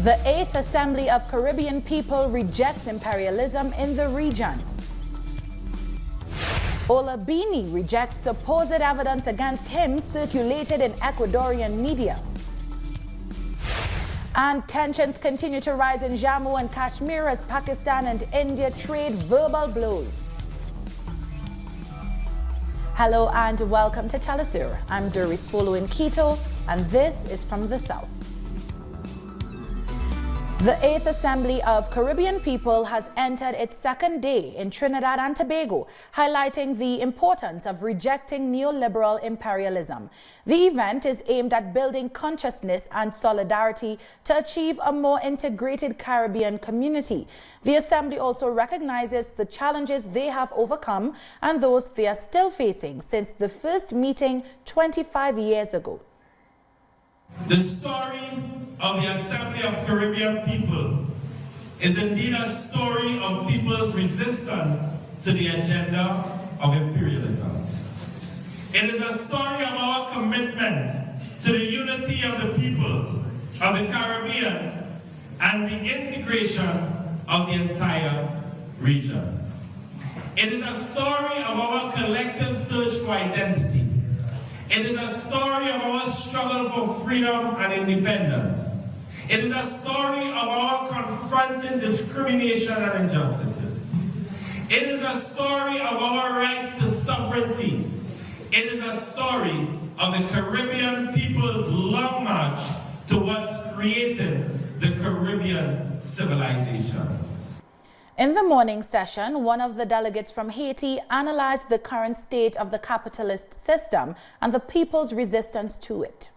The 8th Assembly of Caribbean People rejects imperialism in the region. Ola Bini rejects supposed evidence against him circulated in Ecuadorean media. And tensions continue to rise in Jammu and Kashmir as Pakistan and India trade verbal blows. Hello and welcome to Telesur. I'm Doris Polo in Quito, and this is from the South. The 8th Assembly of Caribbean People has entered its second day in Trinidad and Tobago, highlighting the importance of rejecting neoliberal imperialism. The event is aimed at building consciousness and solidarity to achieve a more integrated Caribbean community. The Assembly also recognizes the challenges they have overcome and those they are still facing since the first meeting 25 years ago. The story of the Assembly of Caribbean People is indeed a story of people's resistance to the agenda of imperialism. It is a story of our commitment to the unity of the peoples of the Caribbean and the integration of the entire region. It is a story of our collective search for identity. It is a story of our struggle for freedom and independence. It is a story of our confronting discrimination and injustices. It is a story of our right to sovereignty. It is a story of the Caribbean people's long march towards creating the Caribbean civilization. In the morning session, one of the delegates from Haiti analyzed the current state of the capitalist system and the people's resistance to it.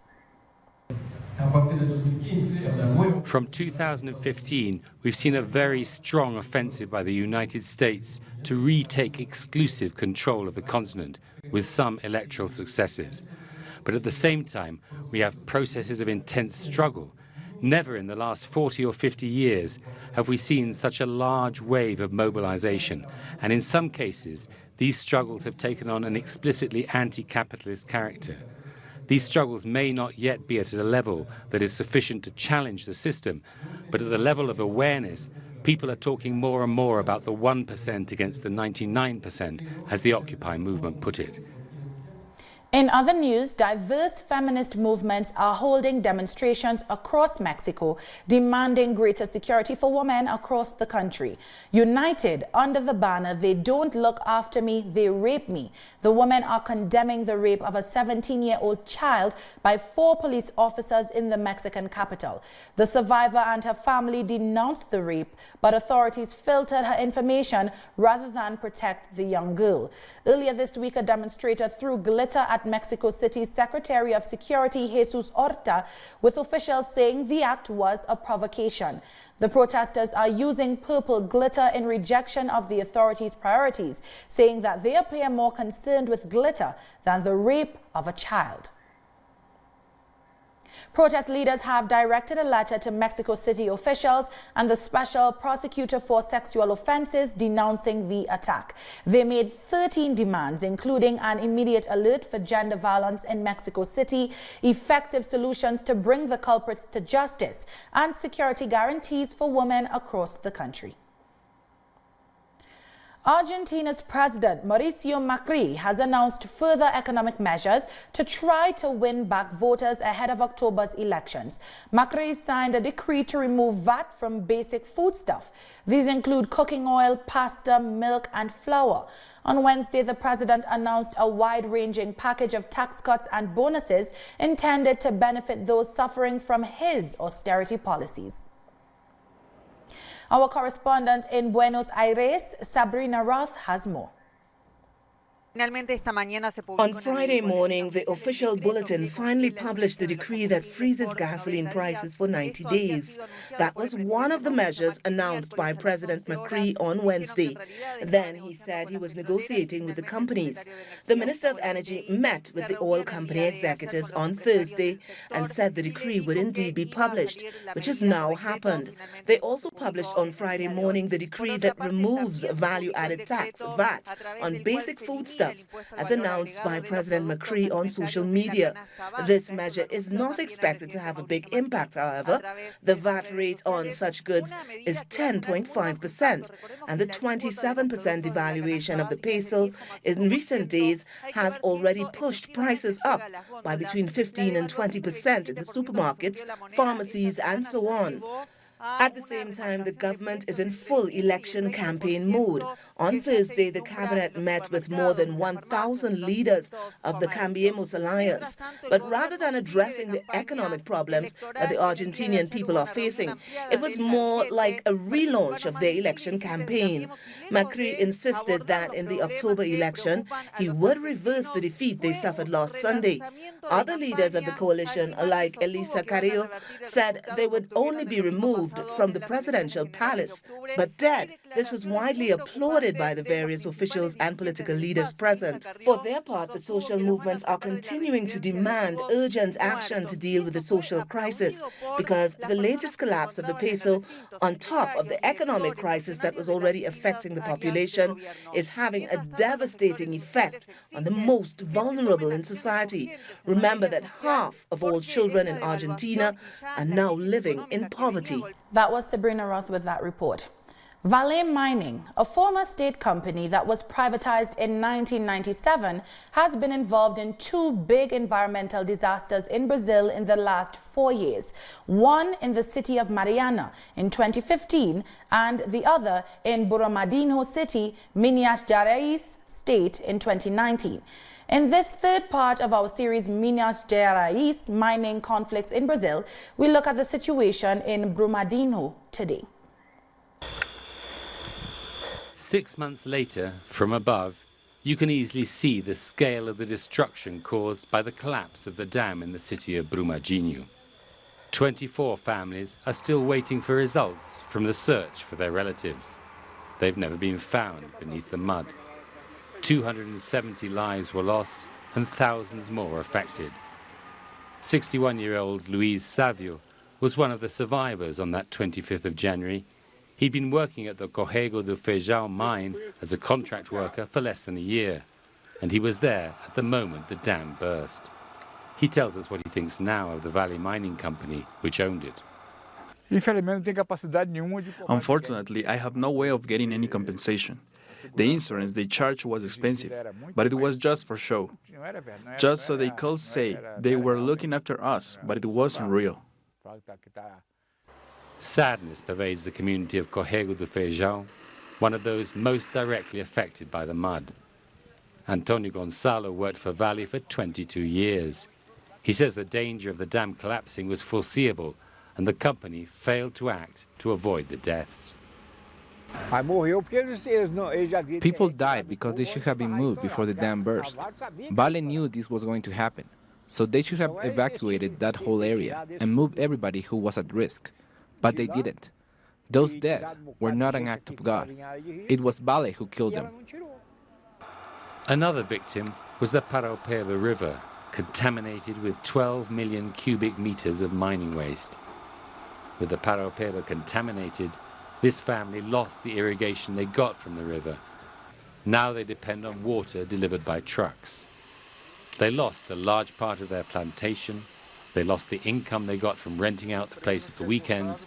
From 2015, we've seen a very strong offensive by the United States to retake exclusive control of the continent, with some electoral successes. But at the same time, we have processes of intense struggle. Never in the last 40 or 50 years have we seen such a large wave of mobilization, and in some cases, these struggles have taken on an explicitly anti-capitalist character. These struggles may not yet be at a level that is sufficient to challenge the system, but at the level of awareness, people are talking more and more about the 1% against the 99%, as the Occupy movement put it. In other news, diverse feminist movements are holding demonstrations across Mexico, demanding greater security for women across the country. United under the banner, "They don't look after me, they rape me," the women are condemning the rape of a 17-year-old child by 4 police officers in the Mexican capital. The survivor and her family denounced the rape, but authorities filtered her information rather than protect the young girl. Earlier this week, a demonstrator threw glitter at Mexico City's Secretary of Security, Jesus Horta, with officials saying the act was a provocation. The protesters are using purple glitter in rejection of the authorities' priorities, saying that they appear more concerned with glitter than the rape of a child. Protest leaders have directed a letter to Mexico City officials and the Special Prosecutor for Sexual Offenses denouncing the attack. They made 13 demands, including an immediate alert for gender violence in Mexico City, effective solutions to bring the culprits to justice, and security guarantees for women across the country. Argentina's President Mauricio Macri has announced further economic measures to try to win back voters ahead of October's elections. Macri signed a decree to remove VAT from basic foodstuff. These include cooking oil, pasta, milk, and flour. On Wednesday, the president announced a wide-ranging package of tax cuts and bonuses intended to benefit those suffering from his austerity policies. Our correspondent in Buenos Aires, Sabrina Roth, has more. On Friday morning, the official bulletin finally published the decree that freezes gasoline prices for 90 days. That was one of the measures announced by President Macri on Wednesday. Then he said he was negotiating with the companies. The Minister of Energy met with the oil company executives on Thursday and said the decree would indeed be published, which has now happened. They also published on Friday morning the decree that removes value-added tax, VAT, on basic foodstuffs foodstuffs, as announced by President Macri on social media. This measure is not expected to have a big impact, however. The VAT rate on such goods is 10.5%, and the 27% devaluation of the peso in recent days has already pushed prices up by between 15 and 20% in the supermarkets, pharmacies, and so on. At the same time, the government is in full election campaign mode. On Thursday, the cabinet met with more than 1,000 leaders of the Cambiemos Alliance. But rather than addressing the economic problems that the Argentinian people are facing, it was more like a relaunch of their election campaign. Macri insisted that in the October election, he would reverse the defeat they suffered last Sunday. Other leaders of the coalition, like Elisa Carrillo, said they would only be removed from the presidential palace, but dead. This was widely applauded by the various officials and political leaders present. For their part, the social movements are continuing to demand urgent action to deal with the social crisis, because the latest collapse of the peso, on top of the economic crisis that was already affecting the population, is having a devastating effect on the most vulnerable in society. Remember that half of all children in Argentina are now living in poverty. That was Sabrina Roth with that report. Vale Mining, a former state company that was privatized in 1997, has been involved in two big environmental disasters in Brazil in the last 4 years. One in the city of Mariana in 2015 and the other in Brumadinho City, Minas Gerais state in 2019. In this third part of our series, Minas Gerais, Mining Conflicts in Brazil, we look at the situation in Brumadinho today. 6 months later, from above, you can easily see the scale of the destruction caused by the collapse of the dam in the city of Brumadinho. 24 families are still waiting for results from the search for their relatives. They've never been found beneath the mud. 270 lives were lost and thousands more affected. 61-year-old Luis Savio was one of the survivors on that 25th of January. He'd been working at the Córrego do Feijão mine as a contract worker for less than a year, and he was there at the moment the dam burst. He tells us what he thinks now of the Vale Mining Company, which owned it. Unfortunately, I have no way of getting any compensation. The insurance they charged was expensive, but it was just for show. Just so they could say they were looking after us, but it wasn't real. Sadness pervades the community of Córrego do Feijão, one of those most directly affected by the mud. Antonio Gonçalo worked for Vale for 22 years. He says the danger of the dam collapsing was foreseeable, and the company failed to act to avoid the deaths. People died because they should have been moved before the dam burst. Vale knew this was going to happen, so they should have evacuated that whole area and moved everybody who was at risk. But they didn't. Those dead were not an act of God. It was Vale who killed them. Another victim was the Paraopeba River, contaminated with 12 million cubic meters of mining waste. With the Paraopeba contaminated, this family lost the irrigation they got from the river. Now they depend on water delivered by trucks. They lost a large part of their plantation. They lost the income they got from renting out the place at the weekends,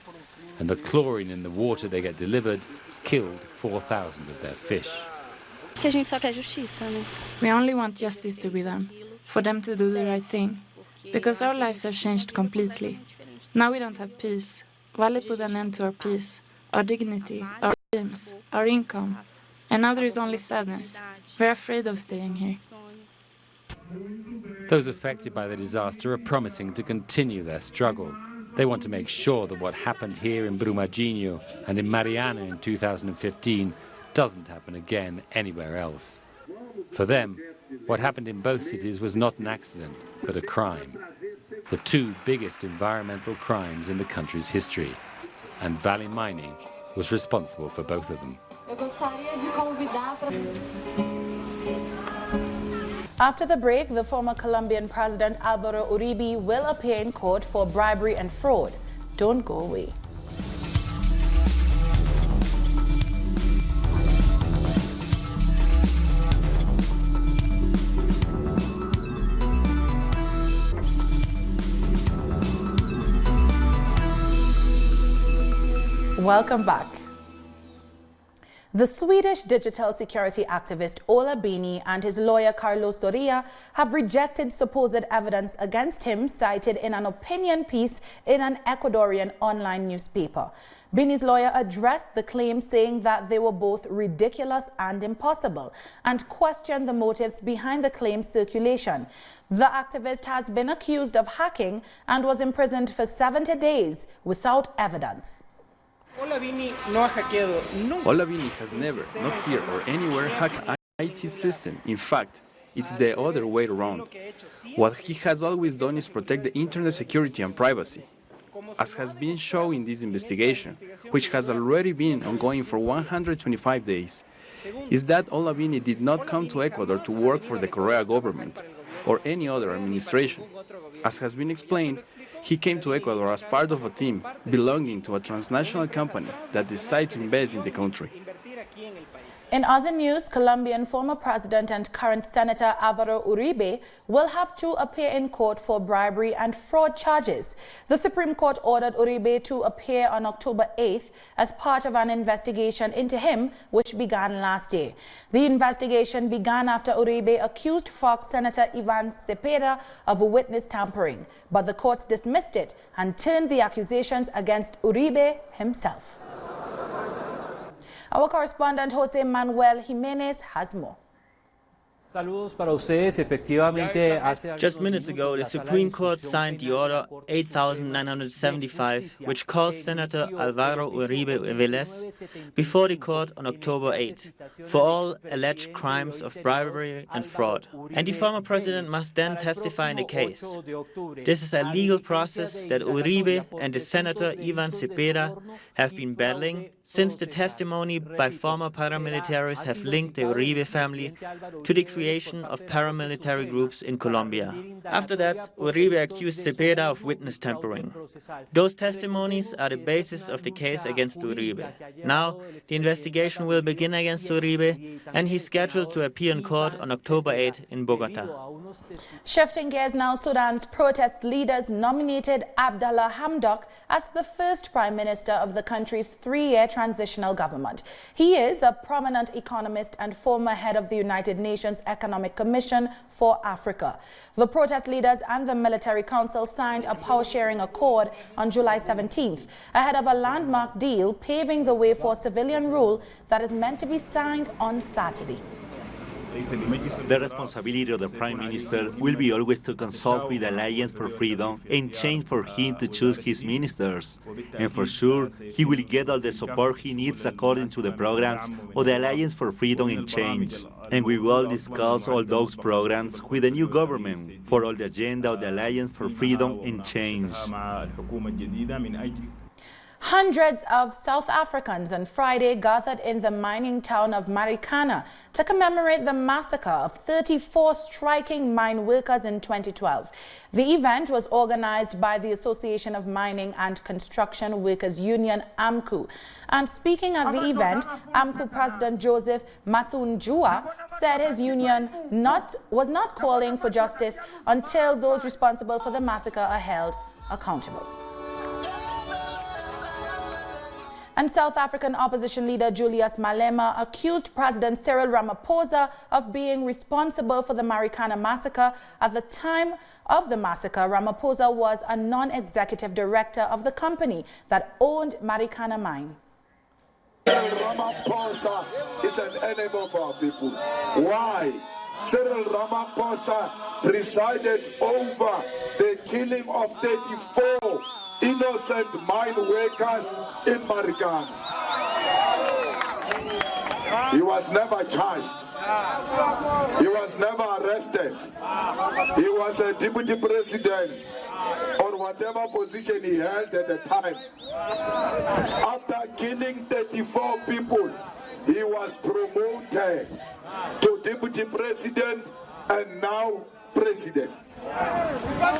and the chlorine in the water they get delivered killed 4,000 of their fish. We only want justice to be done, for them to do the right thing, because our lives have changed completely. Now we don't have peace. Vale put an end to our peace, our dignity, our dreams, our income, and now there is only sadness. We're afraid of staying here. Those affected by the disaster are promising to continue their struggle. They want to make sure that what happened here in Brumadinho and in Mariana in 2015 doesn't happen again anywhere else. For them, what happened in both cities was not an accident, but a crime. The two biggest environmental crimes in the country's history. And Vale Mining was responsible for both of them. After the break, the former Colombian President Álvaro Uribe will appear in court for bribery and fraud. Don't go away. Welcome back. The Swedish digital security activist Ola Bini and his lawyer Carlos Soria have rejected supposed evidence against him cited in an opinion piece in an Ecuadorean online newspaper. Bini's lawyer addressed the claim, saying that they were both ridiculous and impossible, and questioned the motives behind the claim's circulation. The activist has been accused of hacking and was imprisoned for 70 days without evidence. Ola Bini has never, not here or anywhere, hacked an IT system. In fact, it's the other way around. What he has always done is protect the internet security and privacy. As has been shown in this investigation, which has already been ongoing for 125 days, is that Ola Bini did not come to Ecuador to work for the Correa government or any other administration. As has been explained, he came to Ecuador as part of a team belonging to a transnational company that decided to invest in the country. In other news, Colombian former president and current Senator Alvaro Uribe will have to appear in court for bribery and fraud charges. The Supreme Court ordered Uribe to appear on October 8th as part of an investigation into him, which began last year. The investigation began after Uribe accused Fox Senator Ivan Cepeda of witness tampering, but the courts dismissed it and turned the accusations against Uribe himself. Our correspondent Jose Manuel Jimenez has more. Just minutes ago, the Supreme Court signed the Order 8975, which calls Senator Alvaro Uribe Vélez before the court on October 8 for all alleged crimes of bribery and fraud. And the former president must then testify in the case. This is a legal process that Uribe and the Senator Ivan Cepeda have been battling since the testimony by former paramilitaries have linked the Uribe family to the creation of paramilitary groups in Colombia. After that, Uribe accused Cepeda of witness tampering. Those testimonies are the basis of the case against Uribe. Now, the investigation will begin against Uribe, and he's scheduled to appear in court on October 8 in Bogota. Shifting gears now, Sudan's protest leaders nominated Abdallah Hamdok as the first prime minister of the country's three-year transitional government. He is a prominent economist and former head of the United Nations Economic Commission for Africa. The protest leaders and the military council signed a power-sharing accord on July 17th, ahead of a landmark deal paving the way for civilian rule that is meant to be signed on Saturday. The responsibility of the Prime Minister will be always to consult with the Alliance for Freedom and change for him to choose his ministers. And for sure, he will get all the support he needs according to the programs of the Alliance for Freedom and Change. And we will discuss all those programs with the new government for all the agenda of the Alliance for Freedom and Change. Hundreds of South Africans on Friday gathered in the mining town of Marikana to commemorate the massacre of 34 striking mine workers in 2012. The event was organized by the Association of Mining and Construction Workers Union, AMCU. And speaking at the event, AMCU President Joseph Mathunjua said his union was not calling for justice until those responsible for the massacre are held accountable. And South African opposition leader Julius Malema accused President Cyril Ramaphosa of being responsible for the Marikana massacre. At the time of the massacre, Ramaphosa was a non-executive director of the company that owned Marikana mine. Cyril Ramaphosa is an enemy of our people. Why? Cyril Ramaphosa presided over the killing of 34 innocent mine workers in Marikana. He was never charged. He was never arrested. He was a deputy president or whatever position he held at the time. After killing 34 people, he was promoted to deputy president and now president.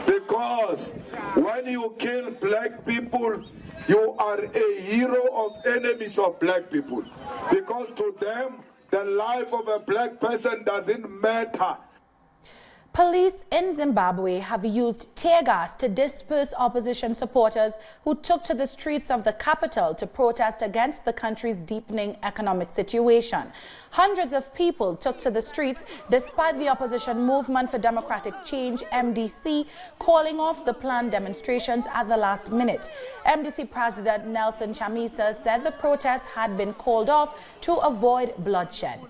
Because when you kill black people, you are a hero of enemies of black people. Because to them, the life of a black person doesn't matter. Police in Zimbabwe have used tear gas to disperse opposition supporters who took to the streets of the capital to protest against the country's deepening economic situation. Hundreds of people took to the streets despite the opposition Movement for Democratic Change, MDC, calling off the planned demonstrations at the last minute. MDC President Nelson Chamisa said the protests had been called off to avoid bloodshed.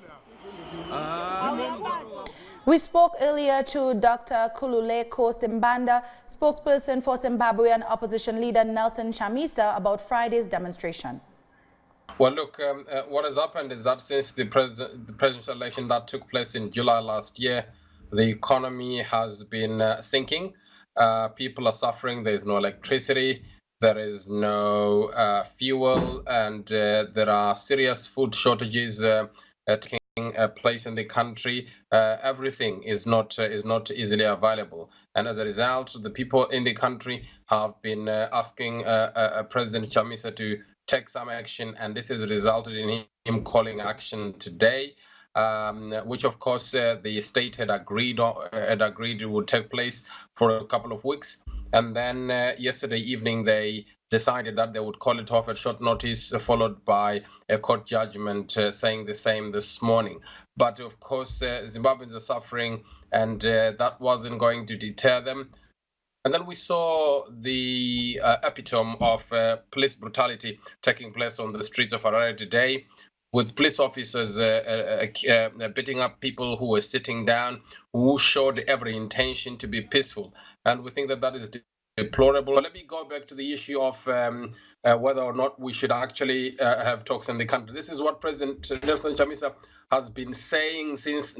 We spoke earlier to Dr. Kululeko Simbanda, spokesperson for Zimbabwean opposition leader Nelson Chamisa, about Friday's demonstration. Well, look, what has happened is that since the presidential election that took place in July last year, the economy has been sinking. People are suffering. There is no electricity. There is no fuel, and there are serious food shortages taking place in the country. Everything is not easily available, and as a result, the people in the country have been asking President Chamisa to take some action, and this has resulted in him calling action today, which of course the state had agreed would take place for a couple of weeks, and then yesterday evening they decided that they would call it off at short notice, followed by a court judgment saying the same this morning. But of course, Zimbabweans are suffering, and that wasn't going to deter them. And then we saw the epitome of police brutality taking place on the streets of Harare today, with police officers beating up people who were sitting down, who showed every intention to be peaceful. And we think that that is deplorable. Let me go back to the issue of whether or not we should actually have talks in the country. This is what President Nelson Chamisa has been saying since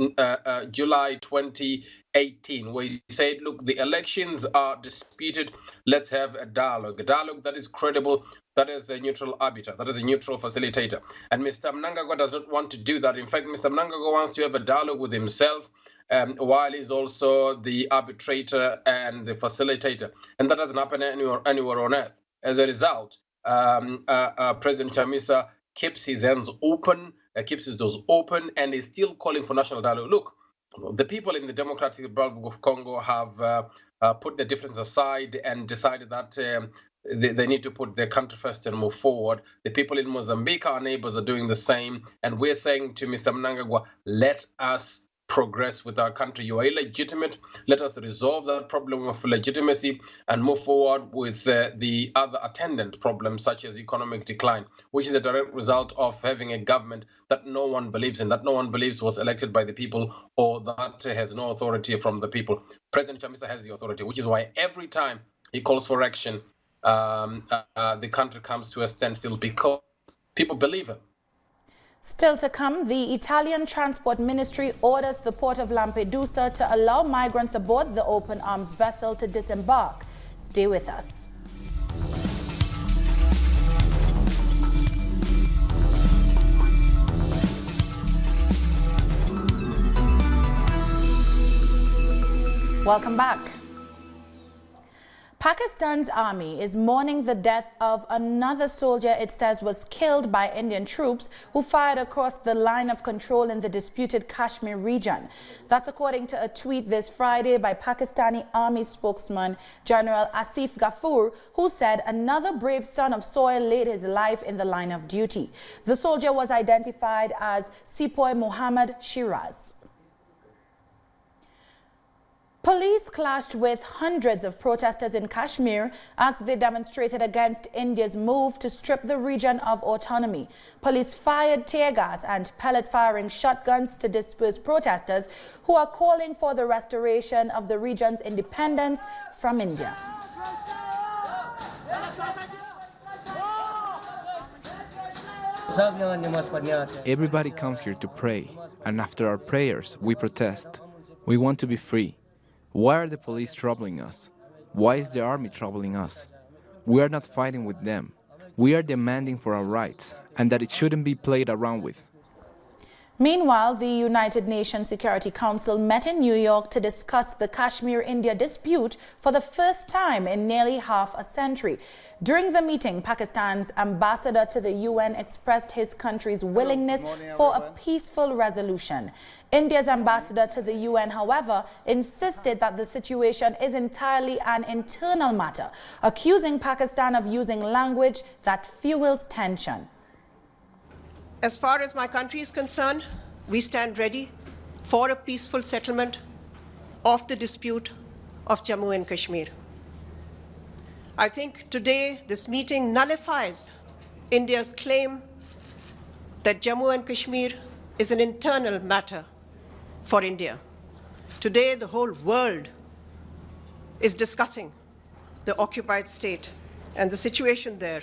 July 2018, where he said, look, the elections are disputed. Let's have a dialogue that is credible, that is a neutral arbiter, that is a neutral facilitator. And Mr. Mnangagwa does not want to do that. In fact, Mr. Mnangagwa wants to have a dialogue with himself, while he's also the arbitrator and the facilitator. And that doesn't happen anywhere on earth. As a result, President Chamisa keeps his hands open, keeps his doors open, and is still calling for national dialogue. Look, the people in the Democratic Republic of Congo have put their difference aside and decided that they need to put their country first and move forward. The people in Mozambique, our neighbors, are doing the same. And we're saying to Mr. Mnangagwa, let us progress with our country. You are illegitimate. Let us resolve that problem of legitimacy and move forward with the other attendant problems, such as economic decline, which is a direct result of having a government that no one believes in, that no one believes was elected by the people, or that has no authority from the people. President Chamisa has the authority, which is why every time he calls for action, the country comes to a standstill, because people believe him. Still to come, the Italian Transport Ministry orders the port of Lampedusa to allow migrants aboard the open arms vessel to disembark. Stay with us. Welcome back. Pakistan's army is mourning the death of another soldier it says was killed by Indian troops who fired across the line of control in the disputed Kashmir region. That's according to a tweet this Friday by Pakistani Army spokesman General Asif Ghafoor, who said another brave son of soil laid his life in the line of duty. The soldier was identified as Sepoy Muhammad Shiraz. Police clashed with hundreds of protesters in Kashmir as they demonstrated against India's move to strip the region of autonomy. Police fired tear gas and pellet-firing shotguns to disperse protesters who are calling for the restoration of the region's independence from India. Everybody comes here to pray, and after our prayers, we protest. We want to be free. Why are the police troubling us? Why is the army troubling us? We are not fighting with them. We are demanding for our rights, and that it shouldn't be played around with. Meanwhile, the United Nations Security Council met in New York to discuss the Kashmir-India dispute for the first time in nearly half a century. During the meeting, Pakistan's ambassador to the UN expressed his country's willingness for a peaceful resolution. India's ambassador to the UN, however, insisted that the situation is entirely an internal matter, accusing Pakistan of using language that fuels tension. As far as my country is concerned, we stand ready for a peaceful settlement of the dispute of Jammu and Kashmir. I think today this meeting nullifies India's claim that Jammu and Kashmir is an internal matter for India. Today the whole world is discussing the occupied state and the situation there.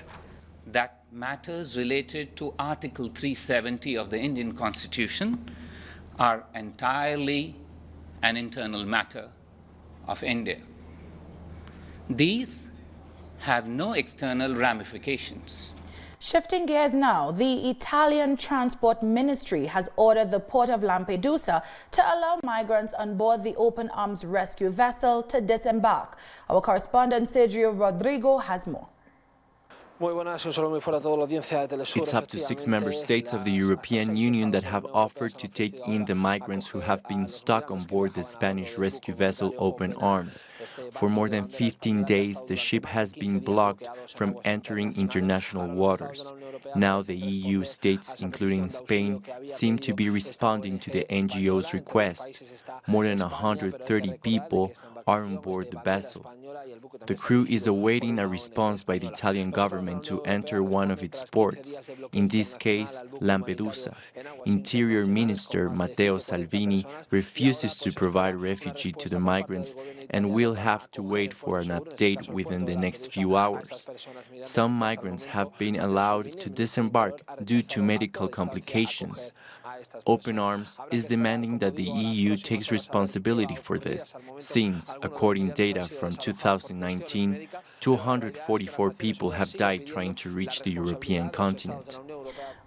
That matters related to Article 370 of the Indian Constitution are entirely an internal matter of India. These have no external ramifications. Shifting gears now, the Italian Transport Ministry has ordered the port of Lampedusa to allow migrants on board the open arms rescue vessel to disembark. Our correspondent Sergio Rodrigo has more. It's up to 6 member states of the European Union that have offered to take in the migrants who have been stuck on board the Spanish rescue vessel Open Arms. For more than 15 days, the ship has been blocked from entering international waters. Now the EU states, including Spain, seem to be responding to the NGO's request. More than 130 people are on board the vessel. The crew is awaiting a response by the Italian government to enter one of its ports, in this case, Lampedusa. Interior Minister Matteo Salvini refuses to provide refuge to the migrants and will have to wait for an update within the next few hours. Some migrants have been allowed to disembark due to medical complications. Open Arms is demanding that the EU takes responsibility for this, since, according to data from 2019, 244 people have died trying to reach the European continent.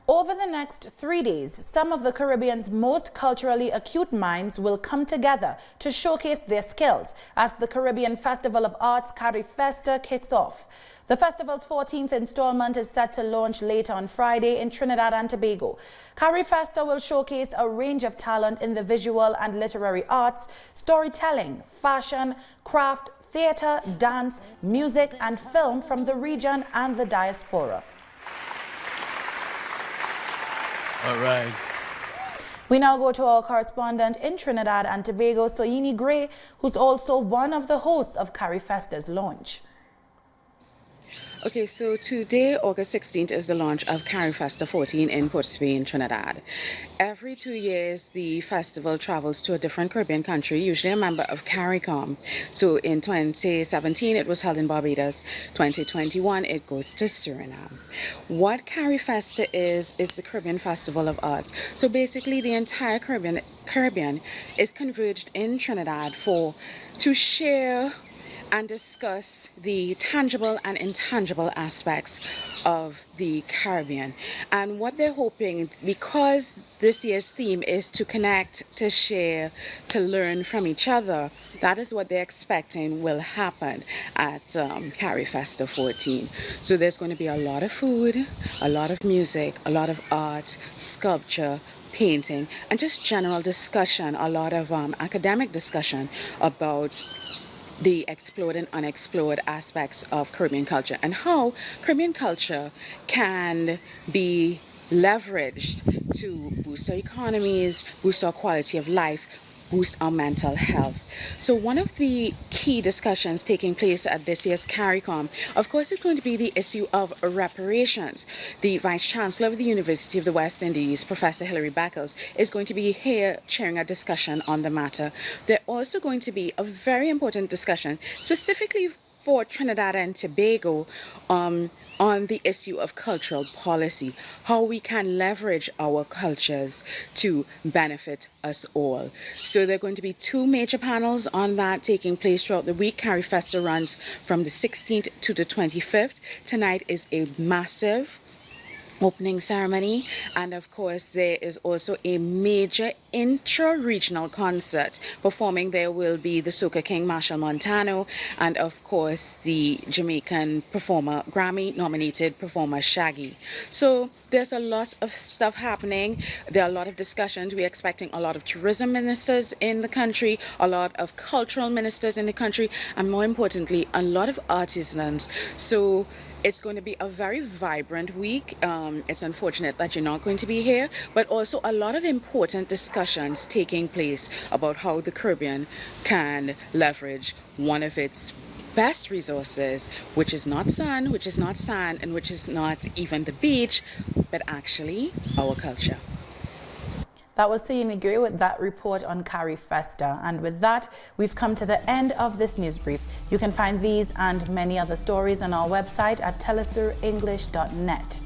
Over the next 3 days, some of the Caribbean's most culturally acute minds will come together to showcase their skills as the Caribbean Festival of Arts CariFesta kicks off. The festival's 14th installment is set to launch later on Friday in Trinidad and Tobago. CariFesta will showcase a range of talent in the visual and literary arts, storytelling, fashion, craft, theatre, dance, music and film from the region and the diaspora. All right. We now go to our correspondent in Trinidad and Tobago, Soyini Gray, who's also one of the hosts of CariFesta's launch. Okay, so today, August 16th, is the launch of CariFesta 14 in Port Spain, Trinidad. Every 2 years, the festival travels to a different Caribbean country, usually a member of CARICOM. So in 2017, it was held in Barbados. 2021, it goes to Suriname. What CariFesta is the Caribbean Festival of Arts. So basically, the entire Caribbean is converged in Trinidad to share and discuss the tangible and intangible aspects of the Caribbean. And what they're hoping, because this year's theme is to connect, to share, to learn from each other, that is what they're expecting will happen at CariFesta 14. So there's going to be a lot of food, a lot of music, a lot of art, sculpture, painting, and just general discussion, a lot of academic discussion about the explored and unexplored aspects of Caribbean culture and how Caribbean culture can be leveraged to boost our economies, boost our quality of life, boost our mental health. So one of the key discussions taking place at this year's CARICOM, of course, is going to be the issue of reparations. The Vice Chancellor of the University of the West Indies, Professor Hilary Beckles, is going to be here chairing a discussion on the matter. There's also going to be a very important discussion specifically for Trinidad and Tobago on the issue of cultural policy, how we can leverage our cultures to benefit us all. So there are going to be 2 major panels on that taking place throughout the week. CariFesta runs from the 16th to the 25th. Tonight is a massive opening ceremony, and of course there is also a major intra-regional concert performing. There will be the soca king Machel Montano, and of course the Jamaican performer, Grammy nominated performer Shaggy. So there's a lot of stuff happening. There are a lot of discussions. We're expecting a lot of tourism ministers in the country, a lot of cultural ministers in the country, and more importantly, a lot of artisans. So it's going to be a very vibrant week. It's unfortunate that you're not going to be here, but also a lot of important discussions taking place about how the Caribbean can leverage one of its best resources, which is not sun, which is not sand, and which is not even the beach, but actually our culture. That was Sayini Gray with that report on Carry Festa. And with that, we've come to the end of this news brief. You can find these and many other stories on our website at telesurenglish.net.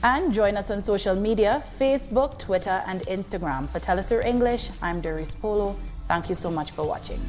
And join us on social media, Facebook, Twitter, and Instagram. For Telesur English, I'm Doris Polo. Thank you so much for watching.